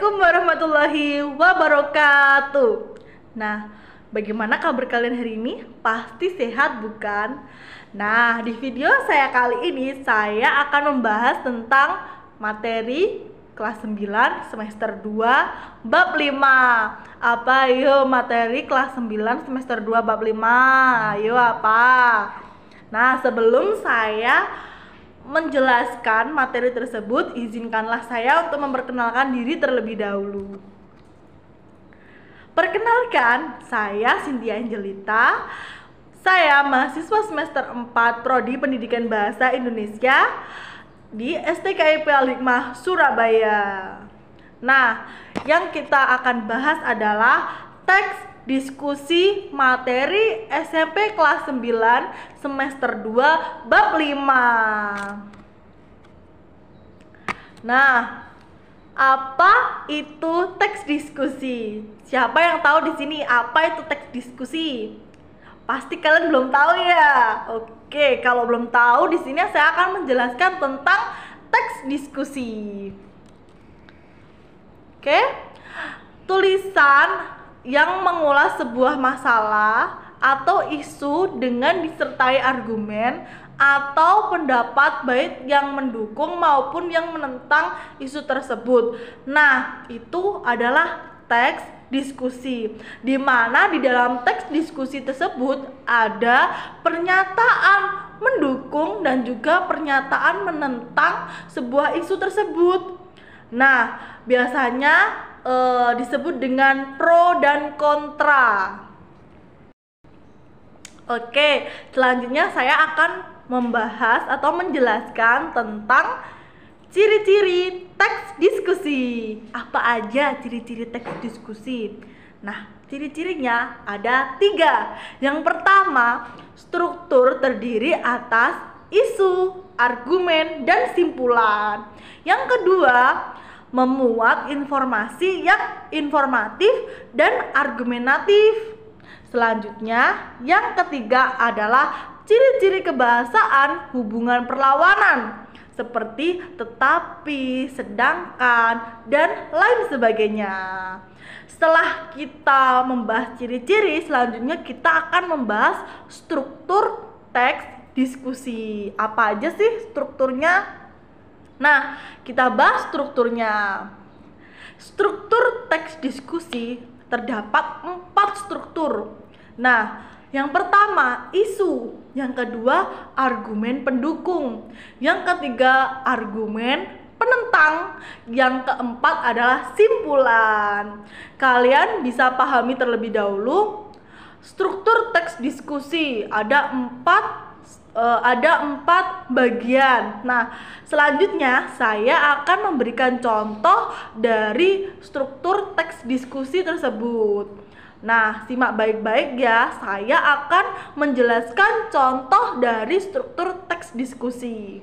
Assalamualaikum warahmatullahi wabarakatuh. Nah, bagaimana kabar kalian hari ini? Pasti sehat bukan? Nah, di video saya kali ini saya akan membahas tentang materi kelas 9 semester 2 bab 5. Apa yuk materi kelas 9 semester 2 bab 5? Ayo apa? Nah, sebelum saya menjelaskan materi tersebut, izinkanlah saya untuk memperkenalkan diri terlebih dahulu. Perkenalkan, saya Cynthia Angelita. Saya mahasiswa semester 4 Prodi Pendidikan Bahasa Indonesia di STKIP Al-Hikmah Surabaya. Nah, yang kita akan bahas adalah teks diskusi materi SMP kelas 9 semester 2 bab 5. Nah, apa itu teks diskusi? Siapa yang tahu di sini apa itu teks diskusi? Pasti kalian belum tahu ya. Oke, kalau belum tahu, di sini saya akan menjelaskan tentang teks diskusi. Oke. Tulisan yang mengulas sebuah masalah atau isu dengan disertai argumen atau pendapat baik yang mendukung maupun yang menentang isu tersebut. Nah, itu adalah teks diskusi, di mana di dalam teks diskusi tersebut ada pernyataan mendukung dan juga pernyataan menentang sebuah isu tersebut. Nah, biasanya disebut dengan pro dan kontra. Oke, selanjutnya saya akan membahas atau menjelaskan tentang ciri-ciri teks diskusi. Apa aja ciri-ciri teks diskusi? Nah, ciri-cirinya ada 3. Yang pertama, struktur terdiri atas isu, argumen, dan simpulan. Yang kedua, memuat informasi yang informatif dan argumentatif. Selanjutnya, yang ketiga adalah ciri-ciri kebahasaan hubungan perlawanan seperti tetapi, sedangkan, dan lain sebagainya. Setelah kita membahas ciri-ciri, selanjutnya kita akan membahas struktur teks diskusi. Apa aja sih strukturnya? Nah, kita bahas strukturnya. Struktur teks diskusi terdapat 4 struktur. Nah, yang pertama isu, yang kedua argumen pendukung, yang ketiga argumen penentang, yang keempat adalah simpulan. Kalian bisa pahami terlebih dahulu struktur teks diskusi. Ada 4 bagian. Nah, selanjutnya saya akan memberikan contoh dari struktur teks diskusi tersebut. Nah, simak baik-baik ya. Saya akan menjelaskan contoh dari struktur teks diskusi.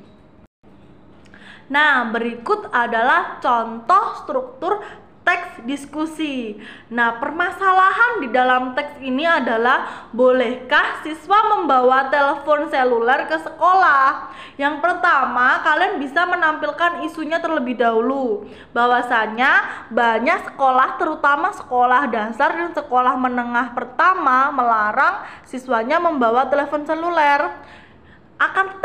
Nah, berikut adalah contoh struktur teks diskusi. Nah, permasalahan di dalam teks ini adalah bolehkah siswa membawa telepon seluler ke sekolah? Yang pertama, kalian bisa menampilkan isunya terlebih dahulu. Bahwasanya banyak sekolah, terutama sekolah dasar dan sekolah menengah pertama, melarang siswanya membawa telepon seluler. Akan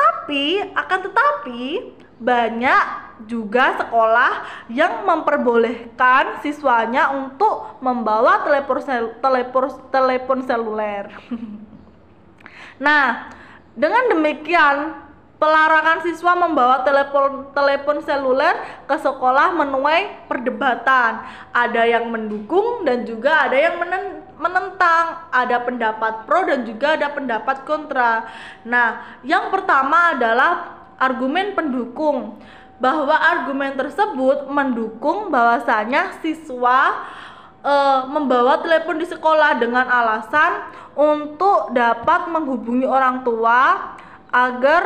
tetapi banyak juga sekolah yang memperbolehkan siswanya untuk membawa telepon seluler. Nah, dengan demikian pelarangan siswa membawa telepon seluler ke sekolah menuai perdebatan. Ada yang mendukung dan juga ada yang menentang. Ada pendapat pro dan juga ada pendapat kontra. Nah, yang pertama adalah argumen pendukung, bahwa argumen tersebut mendukung bahwasanya siswa membawa telepon di sekolah dengan alasan untuk dapat menghubungi orang tua agar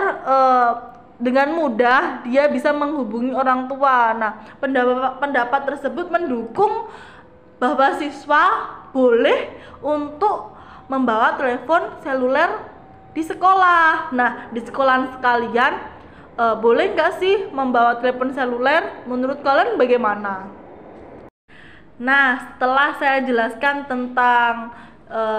dengan mudah dia bisa menghubungi orang tua. Nah, pendapat tersebut mendukung bahwa siswa boleh untuk membawa telepon seluler di sekolah. Nah, di sekolah sekalian boleh nggak sih membawa telepon seluler? Menurut kalian bagaimana? Nah, setelah saya jelaskan tentang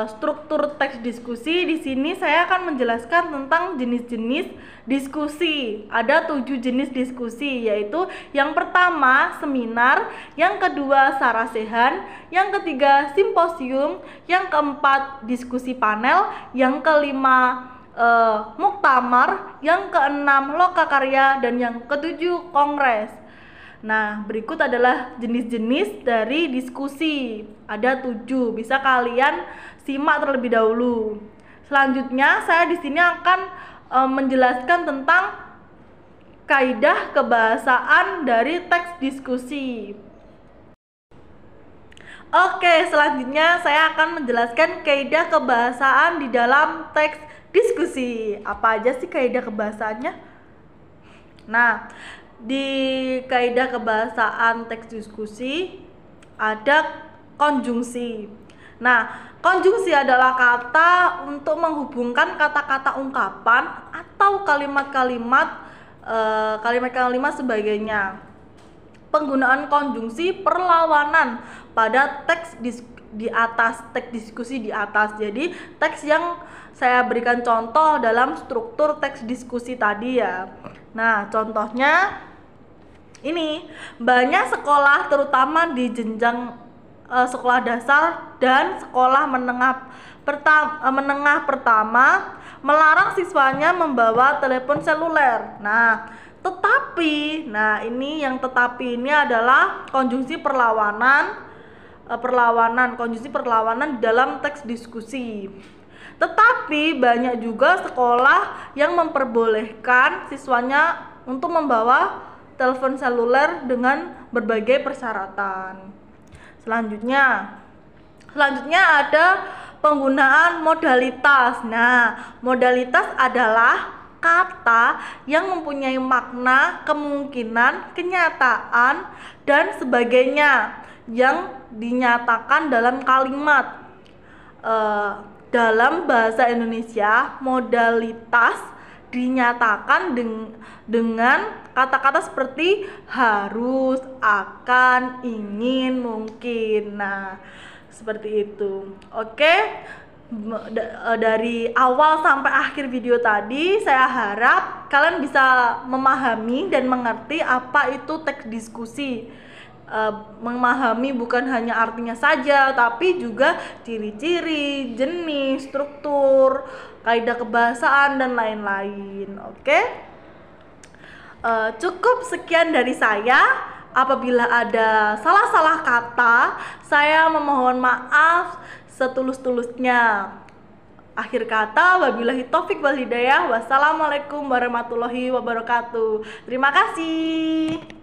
struktur teks diskusi, di sini saya akan menjelaskan tentang jenis-jenis diskusi. Ada 7 jenis diskusi, yaitu yang pertama seminar, yang kedua sarasehan, yang ketiga simposium, yang keempat diskusi panel, yang kelima muktamar, yang keenam lokakarya, dan yang ketujuh kongres. Nah, berikut adalah jenis-jenis dari diskusi. Ada 7. Bisa kalian simak terlebih dahulu. Selanjutnya, saya di sini akan menjelaskan tentang kaidah kebahasaan dari teks diskusi. Oke, selanjutnya saya akan menjelaskan kaidah kebahasaan di dalam teks diskusi. Apa aja sih kaidah kebahasaannya? Nah, di kaidah kebahasaan teks diskusi ada konjungsi. Nah, konjungsi adalah kata untuk menghubungkan kata-kata ungkapan atau kalimat-kalimat sebagainya. Penggunaan konjungsi perlawanan pada teks di atas, teks diskusi di atas. Jadi teks yang saya berikan contoh dalam struktur teks diskusi tadi ya. Nah, contohnya ini, banyak sekolah terutama di jenjang sekolah dasar dan sekolah menengah pertama melarang siswanya membawa telepon seluler. Nah, ini adalah konjungsi perlawanan dalam teks diskusi. Tetapi banyak juga sekolah yang memperbolehkan siswanya untuk membawa telepon seluler dengan berbagai persyaratan. Selanjutnya ada penggunaan modalitas. Nah, modalitas adalah kata yang mempunyai makna, kemungkinan, kenyataan, dan sebagainya yang dinyatakan dalam kalimat. Dalam bahasa Indonesia, modalitas dinyatakan dengan kata-kata seperti harus, akan, ingin, mungkin. Nah, seperti itu. Oke, dari awal sampai akhir video tadi saya harap kalian bisa memahami dan mengerti apa itu teks diskusi. Memahami bukan hanya artinya saja, tapi juga ciri-ciri, jenis, struktur, kaidah kebahasaan, dan lain-lain. Oke? Cukup sekian dari saya. Apabila ada salah-salah kata, saya memohon maaf setulus-tulusnya. Akhir kata, wabillahi taufik wal hidayah. Wassalamualaikum warahmatullahi wabarakatuh. Terima kasih.